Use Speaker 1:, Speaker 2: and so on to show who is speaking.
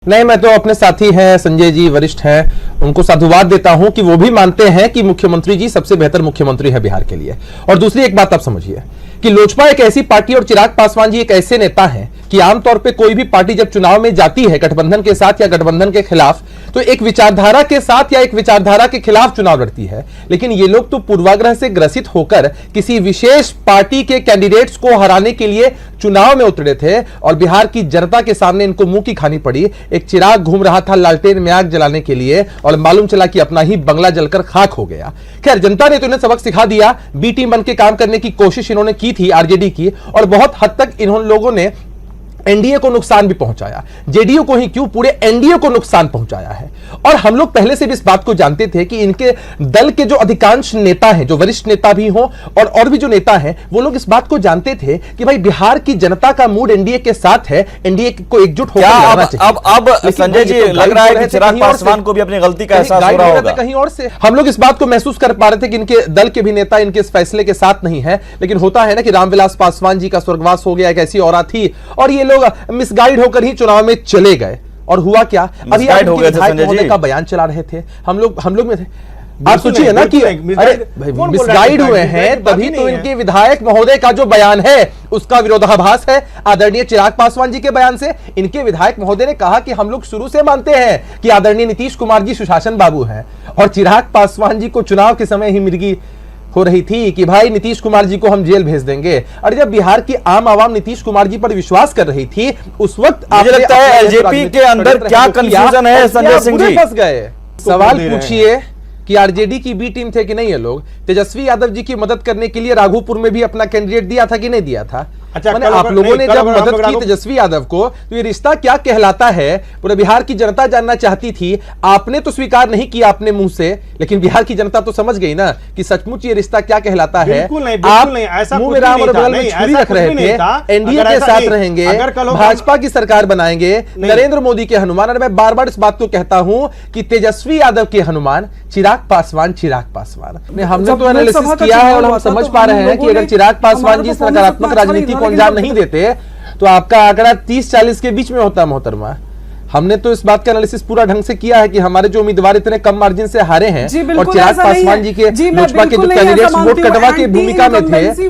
Speaker 1: नहीं, मैं तो अपने साथी हैं संजय जी वरिष्ठ हैं, उनको साधुवाद देता हूं कि वो भी मानते हैं कि मुख्यमंत्री जी सबसे बेहतर मुख्यमंत्री है बिहार के लिए। और दूसरी एक बात आप समझिए कि लोजपा एक ऐसी पार्टी और चिराग पासवान जी एक ऐसे नेता हैं कि आमतौर पे कोई भी पार्टी जब चुनाव में जाती है गठबंधन के साथ या गठबंधन के खिलाफ, तो एक विचारधारा के साथ या एक विचारधारा के खिलाफ चुनाव लड़ती है। लेकिन ये लोग तो पूर्वाग्रह से ग्रसित होकर किसी विशेष पार्टी के कैंडिडेट्स को हराने के लिए चुनाव में उतरे थे और बिहार की जनता के सामने इनको मुंह की खानी पड़ी। एक चिराग घूम रहा था लालटेन में आग जलाने के लिए और मालूम चला कि अपना ही बंगला जलकर खाक हो गया। खैर, जनता ने तो इन्हें सबक सिखा दिया। बी टीम बन के काम करने की कोशिश इन्होंने की थी, आरजेडी की, और बहुत हद तक इन्होंने लोगों ने एनडीए को नुकसान भी पहुंचाया। जेडीयू को ही क्यों, पूरे एनडीए को नुकसान पहुंचाया है। और हम लोग पहले से भी इस बात को जानते थे कि इनके दल के जो अधिकांश नेता हैं, जो वरिष्ठ नेता भी हों और भी जो नेता हैं, वो लोग इस बात को जानते थे कि भाई बिहार की जनता का मूड एनडीए के साथ है, एनडीए को एकजुट होकर लड़ना चाहिए।
Speaker 2: अब संजय जी, लग रहा है कि चिराग पासवान को भी अपनी गलती का एहसास हो रहा होगा।
Speaker 1: कहीं और से हम लोग इस बात को महसूस कर पा रहे थे कि इनके दल के भी नेता इनके इस फैसले के साथ नहीं है। लेकिन होता है ना कि रामविलास पासवान जी का स्वर्गवास हो गया, एक ऐसी औरत थी और ये लोग मिसगाइड होकर ही चुनाव में चले गए। और हुआ क्या, अभी होने का बयान चला रहे थे हम लोग में थे। आप सोचिए ना कि मिसगाइड हुए हैं, तभी तो इनके विधायक महोदय का जो बयान है उसका विरोधाभास है आदरणीय चिराग पासवान जी के बयान से। इनके विधायक महोदय ने कहा कि हम लोग शुरू से मानते हैं कि आदरणीय नीतीश कुमार जी सुशासन बाबू हैं, और चिराग पासवान जी को चुनाव के समय ही मिर्गी हो रही थी कि भाई नीतीश कुमार जी को हम जेल भेज देंगे। और जब बिहार की आम आवाम नीतीश कुमार जी पर विश्वास कर रही थी, उस वक्त
Speaker 2: मुझे लगता है एलजेपी के अंदर क्या कंफ्यूजन है संजय सिंह जी।
Speaker 1: फंस गए। सवाल पूछिए कि आरजेडी की बी टीम थे कि नहीं ये लोग। तेजस्वी यादव जी की मदद करने के लिए राघोपुर में भी अपना कैंडिडेट दिया था कि नहीं दिया था।
Speaker 3: अच्छा,
Speaker 1: आप लोगों ने जब मदद की तेजस्वी यादव को, तो ये रिश्ता क्या कहलाता है पूरे बिहार की जनता जानना चाहती थी। आपने तो स्वीकार नहीं किया अपने मुंह से, लेकिन बिहार की जनता तो समझ गई ना कि सचमुच ये रिश्ता क्या कहलाता है। आप मुंह में राम और बगल में छुरी रख रहे थे, एनडीए के साथ रहेंगे, भाजपा की सरकार बनाएंगे, नरेंद्र मोदी के हनुमान। और मैं बार बार इस बात को कहता हूं कि तेजस्वी यादव के हनुमान चिराग पासवान। हमने तो एनालिसिस किया है और हम समझ पा रहे हैं कि अगर चिराग पासवान जी सकारात्मक राजनीति को अंजाम नहीं देते तो आपका आंकड़ा 30-40 के बीच में होता मोहतरमा। हमने तो इस बात का एनालिसिस पूरा ढंग से किया है कि हमारे जो उम्मीदवार इतने कम मार्जिन से हारे हैं और चिराग पासवान जी के लोजपा के जो कैंडिडेट्स वोट कटवा के भूमिका में थे।